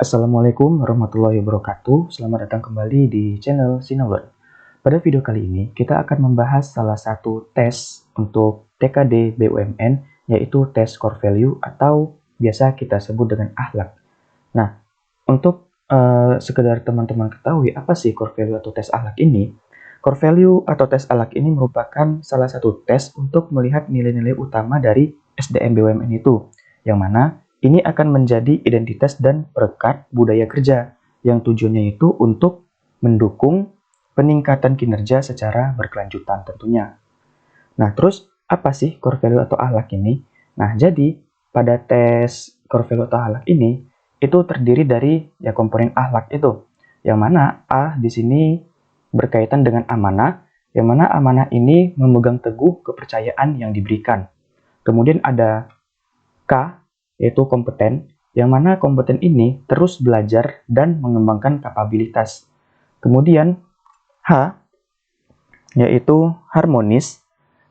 Assalamualaikum warahmatullahi wabarakatuh. Selamat datang kembali di channel Sinalearn. Pada video kali ini, kita akan membahas salah satu tes untuk TKD BUMN, yaitu tes core value atau biasa kita sebut dengan akhlak. Nah, untuk sekedar teman-teman ketahui apa sih core value atau tes akhlak ini? Core value atau tes akhlak ini merupakan salah satu tes untuk melihat nilai-nilai utama dari SDM BUMN itu, yang mana ini akan menjadi identitas dan perekat budaya kerja yang tujuannya itu untuk mendukung peningkatan kinerja secara berkelanjutan tentunya. Nah, terus apa sih core value atau akhlak ini? Nah, jadi pada tes core value atau akhlak ini itu terdiri dari komponen akhlak itu. Yang mana A di sini berkaitan dengan amanah, yang mana amanah ini memegang teguh kepercayaan yang diberikan. Kemudian ada K, yaitu kompeten, yang mana kompeten ini terus belajar dan mengembangkan kapabilitas. Kemudian H, yaitu harmonis,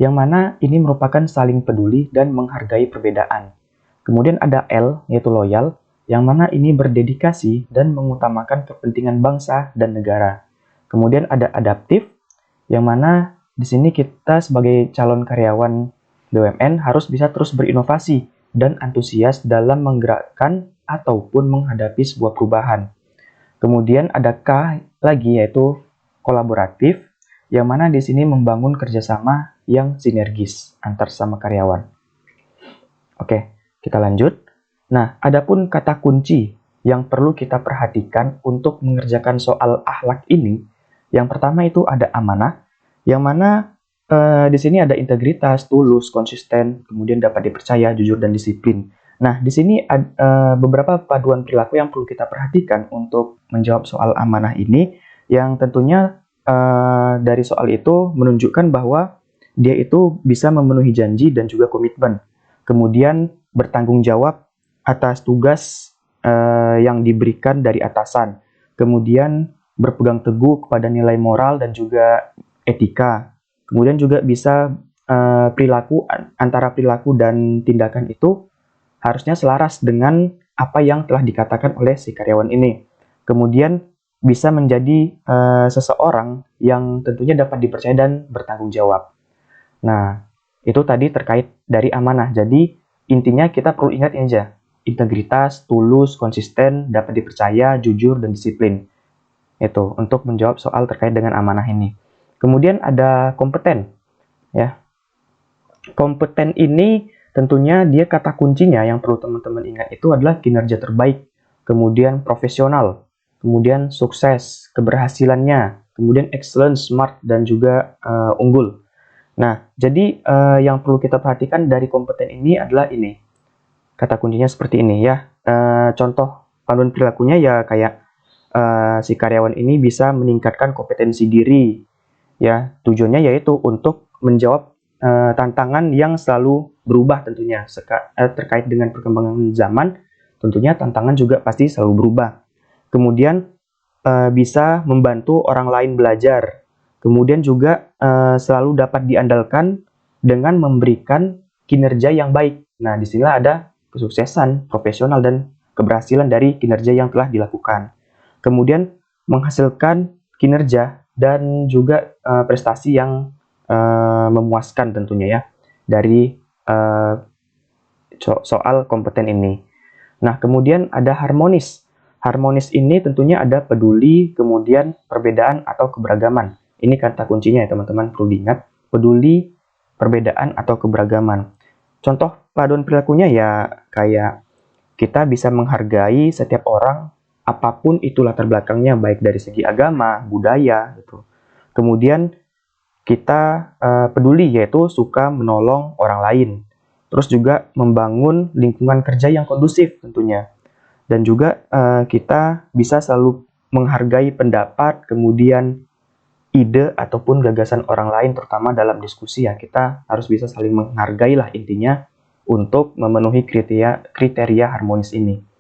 yang mana ini merupakan saling peduli dan menghargai perbedaan. Kemudian ada L, yaitu loyal, yang mana ini berdedikasi dan mengutamakan kepentingan bangsa dan negara. Kemudian ada adaptif, yang mana di sini kita sebagai calon karyawan BUMN harus bisa terus berinovasi dan antusias dalam menggerakkan ataupun menghadapi sebuah perubahan. Kemudian ada K lagi, yaitu kolaboratif, yang mana di sini membangun kerjasama yang sinergis antar sama karyawan. Oke, kita lanjut. Nah, adapun kata kunci yang perlu kita perhatikan untuk mengerjakan soal akhlak ini, yang pertama itu ada amanah, yang mana di sini ada integritas, tulus, konsisten, kemudian dapat dipercaya, jujur, dan disiplin. Nah, di sini ada beberapa paduan perilaku yang perlu kita perhatikan untuk menjawab soal amanah ini, yang tentunya dari soal itu menunjukkan bahwa dia itu bisa memenuhi janji dan juga komitmen. Kemudian bertanggung jawab atas tugas yang diberikan dari atasan. Kemudian berpegang teguh kepada nilai moral dan juga etika. Kemudian juga bisa antara perilaku dan tindakan itu harusnya selaras dengan apa yang telah dikatakan oleh si karyawan ini. Kemudian bisa menjadi seseorang yang tentunya dapat dipercaya dan bertanggung jawab. Nah, itu tadi terkait dari amanah. Jadi intinya kita perlu ingat ini aja. Integritas, tulus, konsisten, dapat dipercaya, jujur, dan disiplin. Itu untuk menjawab soal terkait dengan amanah ini. Kemudian ada kompeten, ya. Kompeten ini tentunya dia kata kuncinya yang perlu teman-teman ingat itu adalah kinerja terbaik, kemudian profesional, kemudian sukses, keberhasilannya, kemudian excellent, smart, dan juga unggul. Nah, jadi yang perlu kita perhatikan dari kompeten ini adalah ini. Kata kuncinya seperti ini ya. Contoh panduan perilakunya ya kayak si karyawan ini bisa meningkatkan kompetensi diri. Ya, tujuannya yaitu untuk menjawab tantangan yang selalu berubah tentunya terkait dengan perkembangan zaman. Tentunya tantangan juga pasti selalu berubah. Kemudian bisa membantu orang lain belajar. Kemudian juga selalu dapat diandalkan dengan memberikan kinerja yang baik. Nah, disinilah ada kesuksesan profesional dan keberhasilan dari kinerja yang telah dilakukan. Kemudian menghasilkan kinerja dan juga prestasi yang memuaskan tentunya ya dari soal kompeten ini. Nah, kemudian ada harmonis. Harmonis ini tentunya ada peduli, kemudian perbedaan atau keberagaman. Ini kata kuncinya ya teman-teman, perlu diingat. Peduli, perbedaan atau keberagaman. Contoh paduan perilakunya ya kayak kita bisa menghargai setiap orang apapun itu latar belakangnya, baik dari segi agama, budaya, gitu. Kemudian kita peduli, yaitu suka menolong orang lain. Terus juga membangun lingkungan kerja yang kondusif tentunya. Dan juga kita bisa selalu menghargai pendapat, kemudian ide ataupun gagasan orang lain, terutama dalam diskusi ya. Kita harus bisa saling menghargai lah intinya untuk memenuhi kriteria harmonis ini.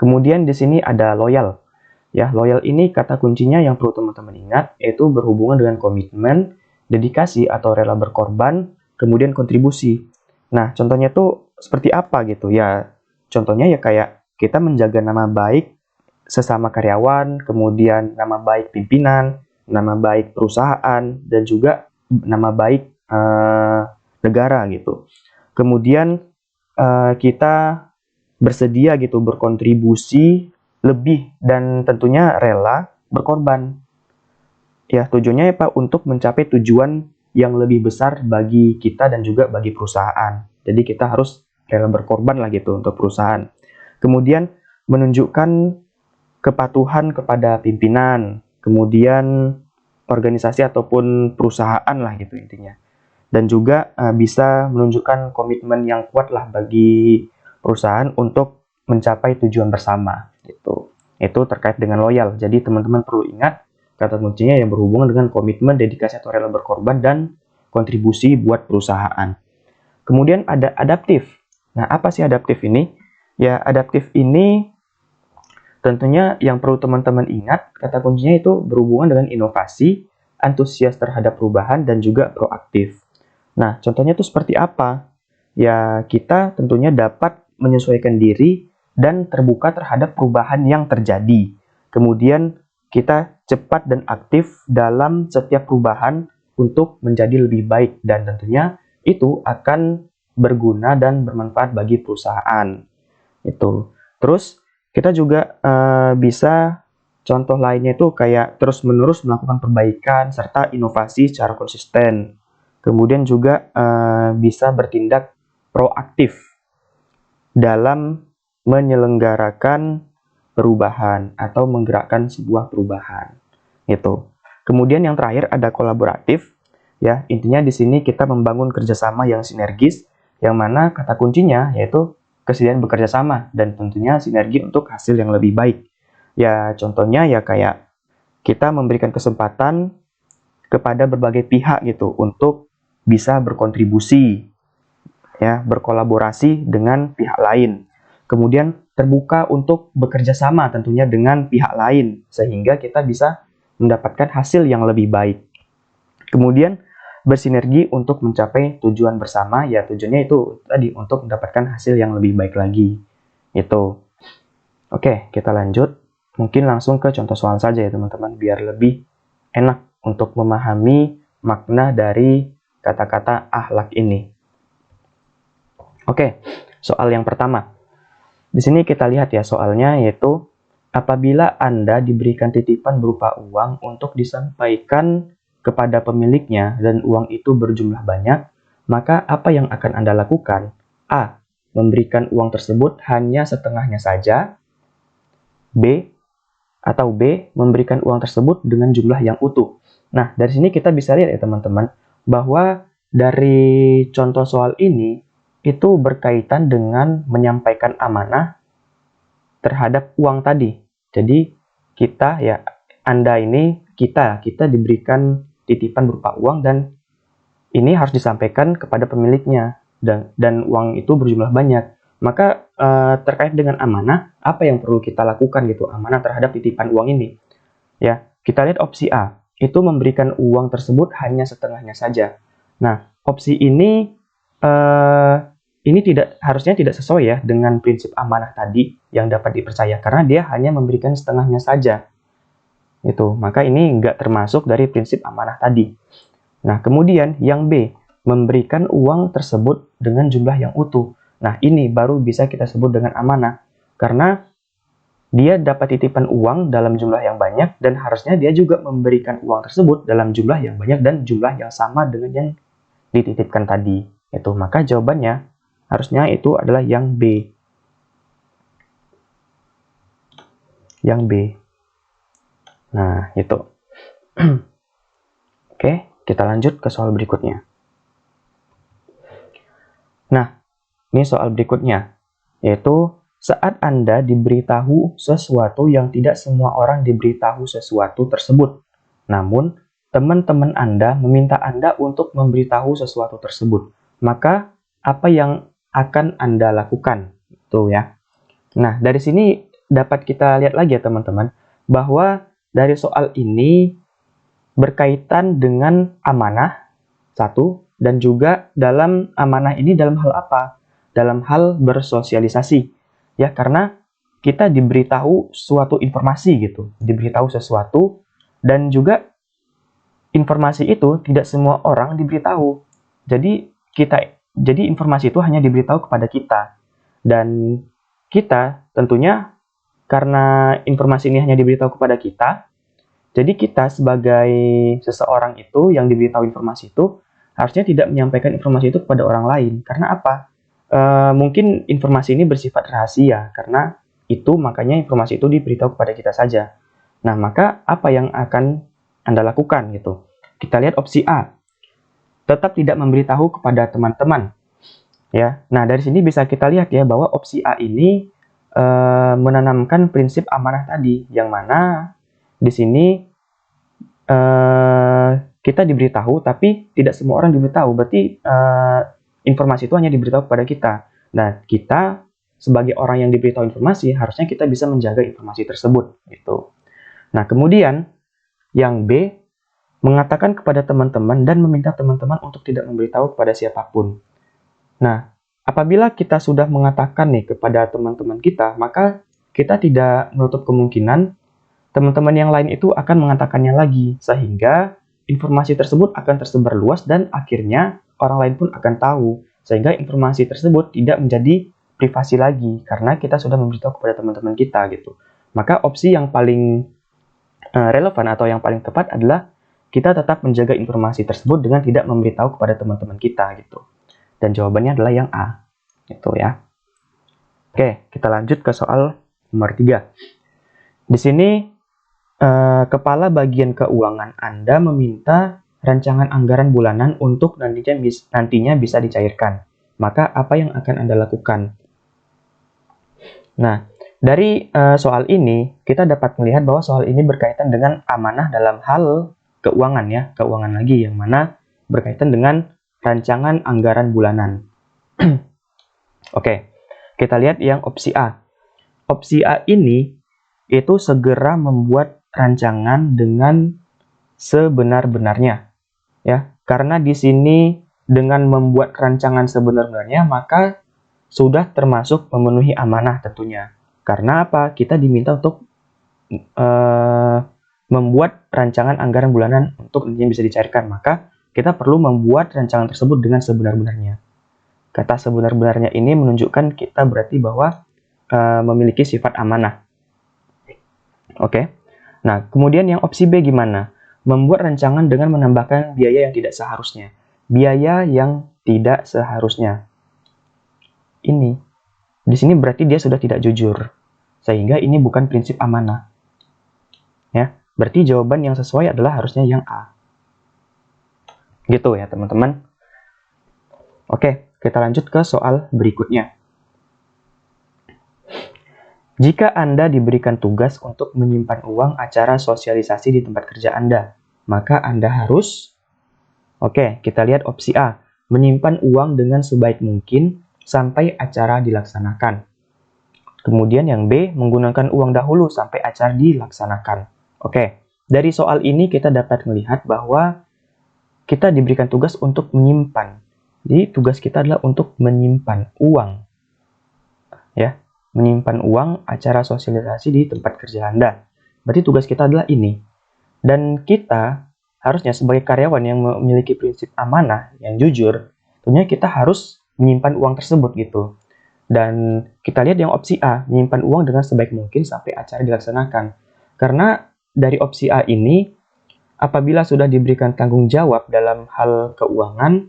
Kemudian di sini ada loyal. Ya, loyal ini kata kuncinya yang perlu teman-teman ingat, yaitu berhubungan dengan komitmen, dedikasi atau rela berkorban, kemudian kontribusi. Nah, contohnya tuh seperti apa gitu ya? Contohnya ya kayak kita menjaga nama baik sesama karyawan, kemudian nama baik pimpinan, nama baik perusahaan, dan juga nama baik negara gitu. Kemudian kita bersedia gitu berkontribusi lebih dan tentunya rela berkorban. Ya, tujuannya Pak untuk mencapai tujuan yang lebih besar bagi kita dan juga bagi perusahaan. Jadi kita harus rela berkorban lah gitu untuk perusahaan. Kemudian menunjukkan kepatuhan kepada pimpinan, kemudian organisasi ataupun perusahaan lah gitu intinya. Dan juga bisa menunjukkan komitmen yang kuat lah bagi perusahaan untuk mencapai tujuan bersama gitu. Itu terkait dengan loyal. Jadi teman-teman perlu ingat kata kuncinya yang berhubungan dengan komitmen, dedikasi atau rela berkorban dan kontribusi buat perusahaan. Kemudian ada adaptif. Nah, apa sih adaptif ini? Ya, adaptif ini tentunya yang perlu teman-teman ingat, kata kuncinya itu berhubungan dengan inovasi, antusias terhadap perubahan, dan juga proaktif. Nah, contohnya itu seperti apa? Ya, kita tentunya dapat menyesuaikan diri dan terbuka terhadap perubahan yang terjadi. Kemudian, kita cepat dan aktif dalam setiap perubahan untuk menjadi lebih baik, dan tentunya itu akan berguna dan bermanfaat bagi perusahaan. Itu. Terus, kita juga bisa contoh lainnya itu kayak terus-menerus melakukan perbaikan serta inovasi secara konsisten. Kemudian juga bisa bertindak proaktif dalam menyelenggarakan perubahan atau menggerakkan sebuah perubahan. Gitu. Kemudian yang terakhir ada kolaboratif. Ya, intinya di sini kita membangun kerjasama yang sinergis, yang mana kata kuncinya yaitu kesediaan bekerja sama dan tentunya sinergi untuk hasil yang lebih baik. Ya, contohnya ya kayak kita memberikan kesempatan kepada berbagai pihak gitu untuk bisa berkontribusi, ya, berkolaborasi dengan pihak lain. Kemudian terbuka untuk bekerja sama tentunya dengan pihak lain sehingga kita bisa mendapatkan hasil yang lebih baik. Kemudian bersinergi untuk mencapai tujuan bersama, ya tujuannya itu tadi untuk mendapatkan hasil yang lebih baik lagi. Itu. Oke, kita lanjut. Mungkin langsung ke contoh soal saja ya teman-teman biar lebih enak untuk memahami makna dari kata-kata akhlak ini. Oke, soal yang pertama. Di sini kita lihat ya soalnya yaitu apabila Anda diberikan titipan berupa uang untuk disampaikan kepada pemiliknya dan uang itu berjumlah banyak, maka apa yang akan Anda lakukan? A. Memberikan uang tersebut hanya setengahnya saja. B. Memberikan uang tersebut dengan jumlah yang utuh. Nah, dari sini kita bisa lihat ya teman-teman, bahwa dari contoh soal ini, itu berkaitan dengan menyampaikan amanah terhadap uang tadi. Jadi, kita ya, Anda ini, kita diberikan titipan berupa uang dan ini harus disampaikan kepada pemiliknya dan uang itu berjumlah banyak. Maka terkait dengan amanah, apa yang perlu kita lakukan gitu, amanah terhadap titipan uang ini? Ya, kita lihat opsi A, itu memberikan uang tersebut hanya setengahnya saja. Nah, opsi ini harusnya tidak sesuai ya dengan prinsip amanah tadi yang dapat dipercaya karena dia hanya memberikan setengahnya saja. Itu, maka ini nggak termasuk dari prinsip amanah tadi. Nah, kemudian yang B, memberikan uang tersebut dengan jumlah yang utuh. Nah, ini baru bisa kita sebut dengan amanah karena dia dapat titipan uang dalam jumlah yang banyak dan harusnya dia juga memberikan uang tersebut dalam jumlah yang banyak dan jumlah yang sama dengan yang dititipkan tadi. Itu, maka jawabannya harusnya itu adalah yang B. Yang B. Nah, itu. Oke, kita lanjut ke soal berikutnya. Nah, ini soal berikutnya, yaitu saat Anda diberitahu sesuatu yang tidak semua orang diberitahu sesuatu tersebut. Namun, teman-teman Anda meminta Anda untuk memberitahu sesuatu tersebut. Maka, apa yang akan Anda lakukan? Tuh ya. Nah, dari sini dapat kita lihat lagi ya teman-teman, bahwa dari soal ini berkaitan dengan amanah, satu, dan juga dalam amanah ini dalam hal apa? Dalam hal bersosialisasi. Ya, karena kita diberitahu suatu informasi gitu, diberitahu sesuatu, dan juga informasi itu tidak semua orang diberitahu. Jadi informasi itu hanya diberitahu kepada kita, dan kita tentunya karena informasi ini hanya diberitahu kepada kita, jadi kita sebagai seseorang itu yang diberitahu informasi itu harusnya tidak menyampaikan informasi itu kepada orang lain. Karena apa? Mungkin informasi ini bersifat rahasia, karena itu makanya informasi itu diberitahu kepada kita saja. Nah, maka apa yang akan Anda lakukan gitu? Kita lihat opsi A. Tetap tidak memberitahu kepada teman-teman. Ya. Nah, dari sini bisa kita lihat ya bahwa opsi A ini menanamkan prinsip amanah tadi, yang mana di sini kita diberitahu, tapi tidak semua orang diberitahu. Berarti informasi itu hanya diberitahu kepada kita. Nah, kita sebagai orang yang diberitahu informasi, harusnya kita bisa menjaga informasi tersebut. Gitu. Nah, kemudian yang B, mengatakan kepada teman-teman dan meminta teman-teman untuk tidak memberitahu kepada siapapun. Nah, apabila kita sudah mengatakan nih kepada teman-teman kita, maka kita tidak menutup kemungkinan teman-teman yang lain itu akan mengatakannya lagi, sehingga informasi tersebut akan tersebar luas dan akhirnya orang lain pun akan tahu, sehingga informasi tersebut tidak menjadi privasi lagi karena kita sudah memberitahu kepada teman-teman kita gitu. Maka opsi yang paling relevan atau yang paling tepat adalah kita tetap menjaga informasi tersebut dengan tidak memberitahu kepada teman-teman kita gitu. Dan jawabannya adalah yang A, gitu ya. Oke, kita lanjut ke soal nomor 3. Di sini kepala bagian keuangan Anda meminta rancangan anggaran bulanan untuk nantinya bisa dicairkan. Maka apa yang akan Anda lakukan? Nah, dari soal ini kita dapat melihat bahwa soal ini berkaitan dengan amanah dalam hal keuangan ya, keuangan lagi yang mana berkaitan dengan rancangan anggaran bulanan. Oke, kita lihat yang opsi A. Opsi A ini itu segera membuat rancangan dengan sebenar-benarnya, ya. Karena di sini dengan membuat rancangan sebenar-benarnya, maka sudah termasuk memenuhi amanah tentunya. Karena apa? Kita diminta untuk membuat rancangan anggaran bulanan untuk nantinya bisa dicairkan, maka kita perlu membuat rancangan tersebut dengan sebenar-benarnya. Kata sebenar-benarnya ini menunjukkan kita berarti bahwa memiliki sifat amanah. Oke. Nah, kemudian yang opsi B gimana? Membuat rancangan dengan menambahkan biaya yang tidak seharusnya. Biaya yang tidak seharusnya. Ini. Di sini berarti dia sudah tidak jujur. Sehingga ini bukan prinsip amanah. Ya, berarti jawaban yang sesuai adalah harusnya yang A. Gitu ya, teman-teman. Oke, kita lanjut ke soal berikutnya. Jika Anda diberikan tugas untuk menyimpan uang acara sosialisasi di tempat kerja Anda, maka Anda harus, oke, kita lihat opsi A, menyimpan uang dengan sebaik mungkin sampai acara dilaksanakan. Kemudian yang B, menggunakan uang dahulu sampai acara dilaksanakan. Oke, dari soal ini kita dapat melihat bahwa kita diberikan tugas untuk menyimpan. Jadi tugas kita adalah untuk menyimpan uang. Ya. Menyimpan uang acara sosialisasi di tempat kerja Anda. Berarti tugas kita adalah ini. Dan kita harusnya sebagai karyawan yang memiliki prinsip amanah, yang jujur, tentunya kita harus menyimpan uang tersebut gitu. Dan kita lihat yang opsi A, menyimpan uang dengan sebaik mungkin sampai acara dilaksanakan. Karena dari opsi A ini, apabila sudah diberikan tanggung jawab dalam hal keuangan,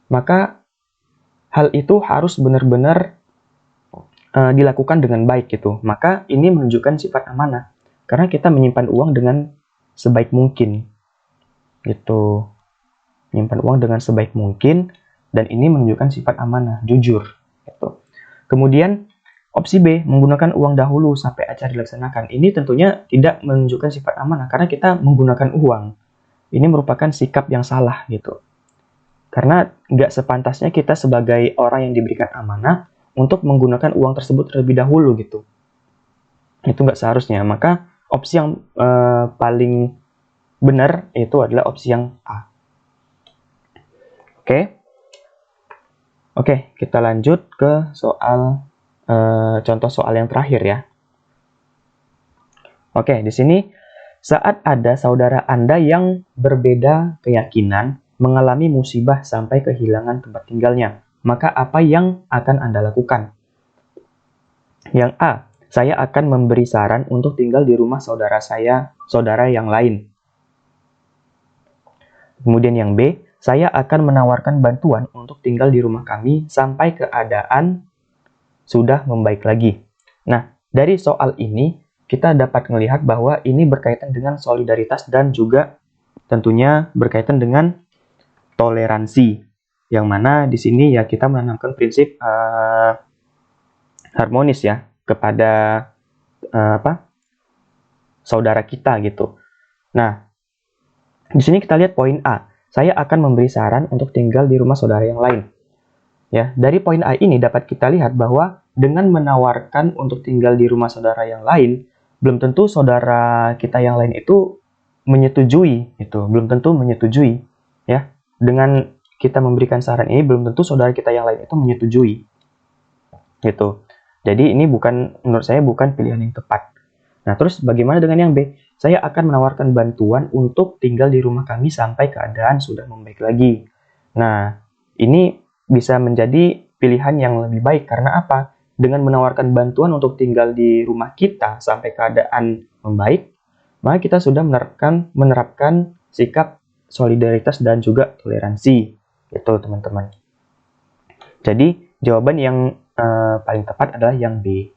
maka hal itu harus benar-benar dilakukan dengan baik gitu. Maka ini menunjukkan sifat amanah karena kita menyimpan uang dengan sebaik mungkin gitu. Menyimpan uang dengan sebaik mungkin dan ini menunjukkan sifat amanah, jujur gitu. Kemudian opsi B, menggunakan uang dahulu sampai acara dilaksanakan. Ini tentunya tidak menunjukkan sifat amanah karena kita menggunakan uang. Ini merupakan sikap yang salah gitu. Karena nggak sepantasnya kita sebagai orang yang diberikan amanah untuk menggunakan uang tersebut terlebih dahulu gitu. Itu nggak seharusnya. Maka opsi yang paling benar itu adalah opsi yang A. Oke, kita lanjut ke soal contoh soal yang terakhir ya. Oke, di sini saat ada saudara Anda yang berbeda keyakinan mengalami musibah sampai kehilangan tempat tinggalnya, maka apa yang akan Anda lakukan? Yang A, saya akan memberi saran untuk tinggal di rumah saudara yang lain. Kemudian yang B, saya akan menawarkan bantuan untuk tinggal di rumah kami sampai keadaan sudah membaik lagi. Nah, dari soal ini kita dapat melihat bahwa ini berkaitan dengan solidaritas dan juga tentunya berkaitan dengan toleransi. Yang mana di sini ya kita menanamkan prinsip harmonis ya kepada saudara kita gitu. Nah, di sini kita lihat poin A. Saya akan memberi saran untuk tinggal di rumah saudara yang lain. Ya, dari poin A ini dapat kita lihat bahwa dengan menawarkan untuk tinggal di rumah saudara yang lain, belum tentu saudara kita yang lain itu menyetujui, belum tentu menyetujui, ya. Dengan kita memberikan saran ini, belum tentu saudara kita yang lain itu menyetujui, gitu. Jadi ini menurut saya bukan pilihan yang tepat. Nah, terus bagaimana dengan yang B? Saya akan menawarkan bantuan untuk tinggal di rumah kami sampai keadaan sudah membaik lagi. Nah, ini bisa menjadi pilihan yang lebih baik. Karena apa? Dengan menawarkan bantuan untuk tinggal di rumah kita sampai keadaan membaik, maka kita sudah menerapkan sikap solidaritas dan juga toleransi. Itu teman-teman. Jadi, jawaban yang paling tepat adalah yang B.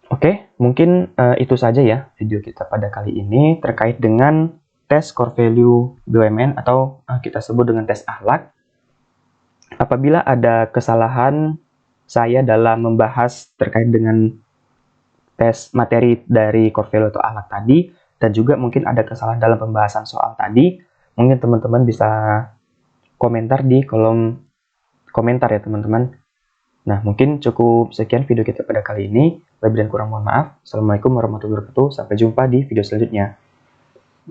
Oke, mungkin itu saja ya video kita pada kali ini terkait dengan tes core value BUMN atau kita sebut dengan tes akhlak. Apabila ada kesalahan saya dalam membahas terkait dengan tes materi dari core value atau akhlak tadi, dan juga mungkin ada kesalahan dalam pembahasan soal tadi, mungkin teman-teman bisa komentar di kolom komentar ya teman-teman. Nah, mungkin cukup sekian video kita pada kali ini. Lebih dan kurang mohon maaf. Assalamualaikum warahmatullahi wabarakatuh. Sampai jumpa di video selanjutnya.